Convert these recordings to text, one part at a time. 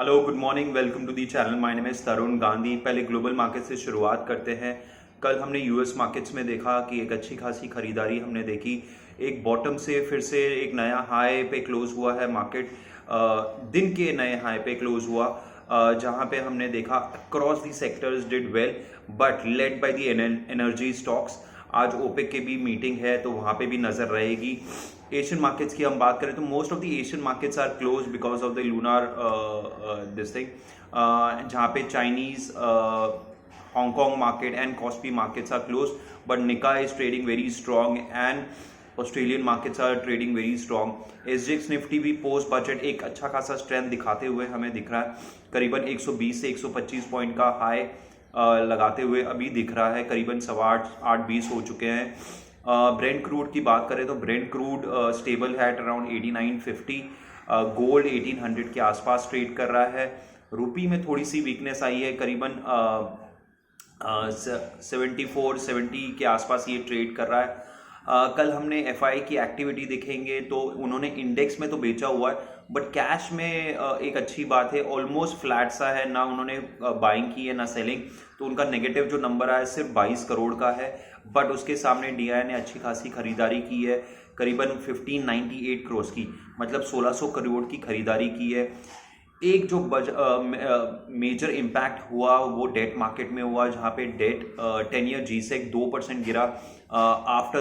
Hello, good morning, welcome to the channel. My name is Tarun Gandhi. पहले global market से शुरुआत करते हैं। कल हमने यूएस मार्केट्स में देखा कि एक अच्छी खासी खरीदारी हमने देखी। एक बॉटम से फिर से एक नया हाई पे क्लोज हुआ है मार्केट। दिन के नए हाई पे क्लोज हुआ, जहां पे हमने देखा across the sectors did well but led by the energy stocks. आज ओपेक की भी मीटिंग है तो वहां पे भी नजर रहेगी। एशियन मार्केट्स की हम बात करें तो most of the Asian markets are close because of the lunar this thing, जहाँ पे Chinese, Hong Kong market and Kospi markets are close, but Nikkei is trading very strong and Australian markets are trading very strong. SGX Nifty भी post budget एक अच्छा खासा strength दिखाते हुए हमें दिख रहा है। करीबन 120 से 125 पॉइंट का हाई लगाते हुए अभी दिख रहा है। करीबन 8:20 हो चुके हैं। ब्रेंट क्रूड की बात करें तो ब्रेंट क्रूड स्टेबल है एट अराउंड 89.50। गोल्ड 1800 के आसपास ट्रेड कर रहा है। रुपी में थोड़ी सी वीकनेस आई है, करीबन 74-70 के आसपास ये ट्रेड कर रहा है। कल हमने एफआई की एक्टिविटी देखेंगे तो उन्होंने इंडेक्स में तो बेचा हुआ है, बट कैश में एक अच्छी बात है, ऑलमोस्ट फ्लैट सा है, ना उन्होंने बाइंग की है ना सेलिंग। तो उनका नेगेटिव जो नंबर आया सिर्फ 22 करोड़ का है, बट उसके सामने डीआई ने अच्छी खासी खरीदारी की है, करीबन 1598 करोड़ की, मतलब 1600 करोड़ की खरीदारी की है। एक जो मेजर इम्पैक्ट हुआ वो डेट मार्केट में हुआ, जहां पे डेट 10 ईयर जीसेक 2% गिरा after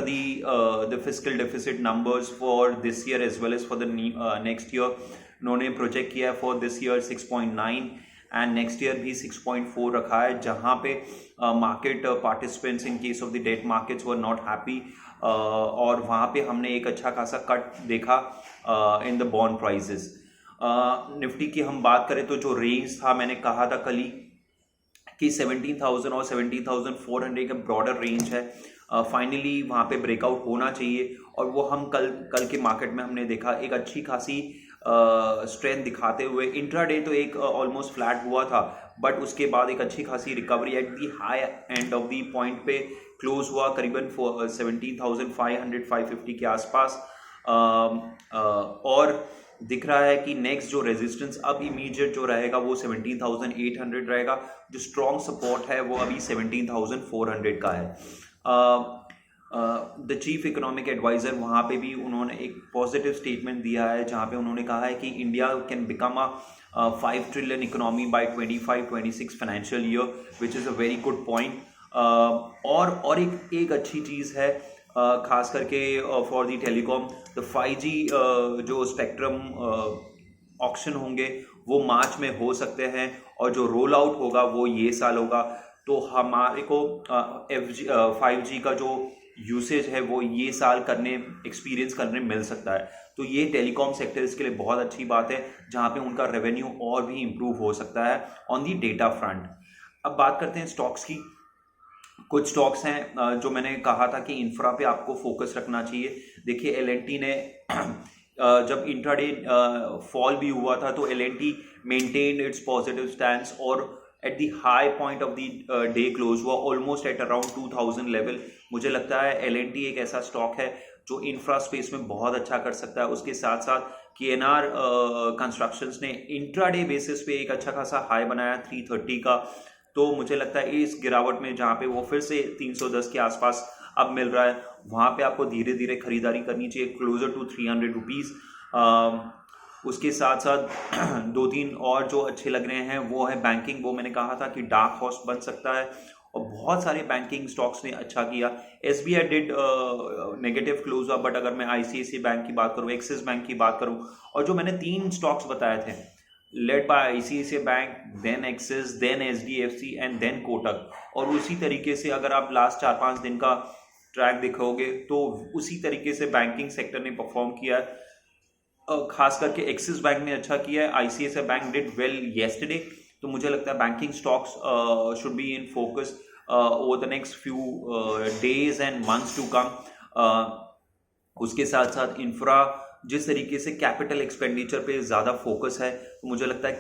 the fiscal deficit numbers for this year as well as for the next year. उन्होंने प्रोजेक्ट किया है for this year 6.9 and next year भी 6.4 रखा है, जहां पे market participants in case of the debt markets were not happy, और वहां पे हमने एक अच्छा खासा कट देखा in the bond prices. Nifty की हम बात करें तो जो रेंज था, मैंने कहा था कल ही कि 17,000 और 17,400 का ब्रॉडर रेंज है। फाइनली वहाँ पे ब्रेकआउट होना चाहिए, और वो हम कल के मार्केट में हमने देखा एक अच्छी खासी स्ट्रेंथ दिखाते हुए। इंट्राडे तो एक ऑलमोस्ट फ्लैट हुआ था, बट उसके बाद एक अच्छी खासी recovery at the high end of the point पे क्लोज हुआ, करीबन 17,500-550 के आसपास। और दिख रहा है कि नेक्स्ट जो रेजिस्टेंस अब इमीडिएट जो रहेगा वो 17,800 रहेगा। जो स्ट्रॉन्ग सपोर्ट है वो अभी 17,400 का है। द चीफ इकोनॉमिक एडवाइजर वहाँ पे भी उन्होंने एक पॉजिटिव स्टेटमेंट दिया है, जहाँ पे उन्होंने कहा है कि India can become a 5 trillion economy bye 25-26 financial year, which is a very good point. और एक अच्छी चीज़ है, खास करके फॉर दी टेलीकॉम, तो 5G जो स्पेक्ट्रम ऑक्शन होंगे वो मार्च में हो सकते हैं, और जो रोल आउट होगा वो ये साल होगा। तो हमारे को 5G का जो यूसेज है वो ये साल एक्सपीरियंस करने मिल सकता है। तो ये टेलीकॉम सेक्टर्स के लिए बहुत अच्छी बात है, जहाँ पे उनका रेवेन्यू और भी इम्प्रूव हो सकता है ऑन दी डेटा फ्रंट। अब बात करते हैं स्टॉक्स की। कुछ स्टॉक्स हैं जो मैंने कहा था कि इंफ्रा पे आपको फोकस रखना चाहिए। देखिए, एल&टी ने जब इंट्राडे फॉल भी हुआ था तो L and T maintained its positive stance, और at the high point of the day close हुआ ऑलमोस्ट एट अराउंड 2000 लेवल। मुझे लगता है एल&टी एक ऐसा स्टॉक है जो इंफ्रा स्पेस में बहुत अच्छा कर सकता है। उसके साथ साथ KNR कंस्ट्रक्शंस ने इंट्राडे बेसिस पे एक अच्छा खासा हाई बनाया 330 का। तो मुझे लगता है इस गिरावट में, जहाँ पे वो फिर से 310 के आसपास अब मिल रहा है, वहाँ पे आपको धीरे धीरे खरीदारी करनी चाहिए, क्लोजर टू 300 रुपीज़। उसके साथ साथ दो तीन और जो अच्छे लग रहे हैं वो है बैंकिंग। वो मैंने कहा था कि डार्क हॉर्स बन सकता है, और बहुत सारे बैंकिंग स्टॉक्स ने अच्छा किया। SBI डिड नेगेटिव क्लोज हुआ, बट अगर मैं ICICI बैंक की बात करूँ, एक्सिस बैंक की बात करूँ, और जो मैंने 3 स्टॉक्स बताए थे, led by ICICI bank, then Axis, then HDFC and then Kotak, और उसी तरीके से अगर आप लास्ट 4-5 दिन का ट्रैक देखोगे तो उसी तरीके से बैंकिंग सेक्टर ने परफॉर्म किया है। खास करके एक्सिस बैंक ने अच्छा किया है, ICICI bank did well yesterday. तो मुझे लगता है banking stocks should be in focus over the next few days and months to come. उसके साथ साथ इंफ्रा, जिस तरीके से कैपिटल एक्सपेंडिचर पे ज़्यादा फोकस है, तो मुझे लगता है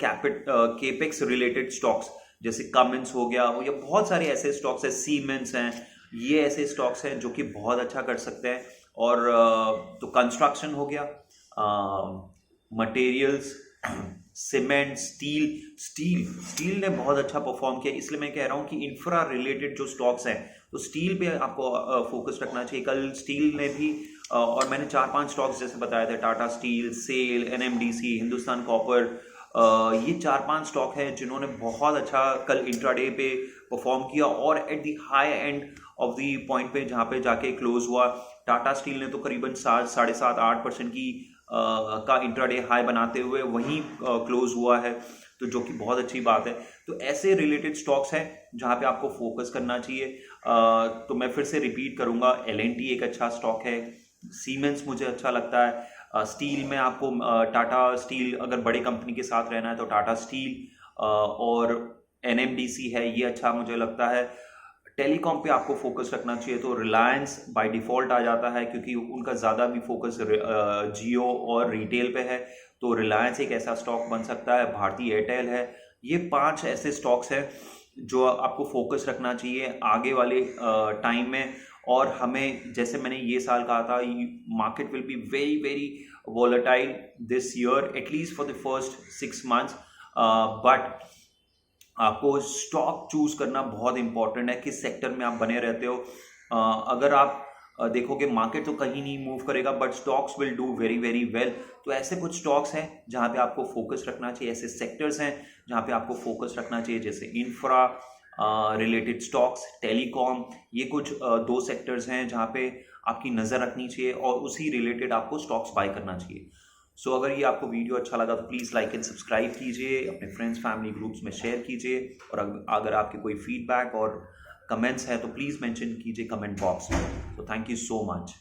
केपेक्स रिलेटेड स्टॉक्स जैसे कमिंस हो गया, या बहुत सारे ऐसे स्टॉक्स हैं, सीमेंस हैं, ये ऐसे स्टॉक्स हैं जो कि बहुत अच्छा कर सकते हैं। और तो कंस्ट्रक्शन हो गया, मटेरियल्स, सीमेंट, स्टील ने बहुत अच्छा परफॉर्म किया, इसलिए मैं कह रहा हूँ कि इंफ्रा रिलेटेड जो स्टॉक्स हैं तो स्टील पे आपको फोकस रखना चाहिए। कल स्टील ने भी और मैंने 4-5 स्टॉक्स जैसे बताए थे, Tata Steel, SAIL, NMDC, Hindustan Copper, ये 4-5 स्टॉक हैं जिन्होंने बहुत अच्छा कल इंट्राडे पे परफॉर्म किया और at the high end of the point पे जहाँ पे जाके क्लोज हुआ। टाटा स्टील ने तो करीबन 7-8% की का इंट्राडे हाई बनाते हुए वहीं क्लोज हुआ है, तो जो कि बहुत अच्छी बात है। तो ऐसे रिलेटेड स्टॉक्स हैं जहाँ पे आपको फोकस करना चाहिए। तो मैं फिर से रिपीट करूँगा, एल&टी एक अच्छा स्टॉक है, सीमेंस मुझे अच्छा लगता है, स्टील में आपको टाटा स्टील, अगर बड़े कंपनी के साथ रहना है तो टाटा स्टील और एनएमडीसी है, ये अच्छा मुझे लगता है। टेलीकॉम पे आपको फोकस रखना चाहिए तो रिलायंस बाय डिफ़ॉल्ट आ जाता है क्योंकि उनका ज़्यादा भी फोकस जियो और रिटेल पे है, तो रिलायंस एक ऐसा स्टॉक बन सकता है। भारती एयरटेल है। ये 5 ऐसे स्टॉक्स हैं जो आपको फोकस रखना चाहिए आगे वाले टाइम में। और हमें, जैसे मैंने ये साल कहा था, market will be very very volatile this year, at least for the first 6 months, but आपको स्टॉक चूज करना बहुत इंपॉर्टेंट है, किस सेक्टर में आप बने रहते हो। अगर आप देखोगे मार्केट तो कहीं नहीं मूव करेगा, but stocks will do very very well. तो ऐसे कुछ स्टॉक्स हैं जहाँ पे आपको फोकस रखना चाहिए, ऐसे सेक्टर्स हैं जहाँ पे आपको फोकस रखना चाहिए, जैसे इंफ्रा रिलेटेड स्टॉक्स, टेलीकॉम, ये कुछ 2 सेक्टर्स हैं जहाँ पे आपकी नज़र रखनी चाहिए और उसी रिलेटेड आपको स्टॉक्स बाय करना चाहिए। सो अगर ये आपको वीडियो अच्छा लगा तो प्लीज़ लाइक एंड सब्सक्राइब कीजिए, अपने फ्रेंड्स फैमिली ग्रुप्स में शेयर कीजिए, और अगर आपके कोई फीडबैक और कमेंट्स है तो प्लीज़ मेंशन कीजिए कमेंट बॉक्स में। तो थैंक यू सो मच।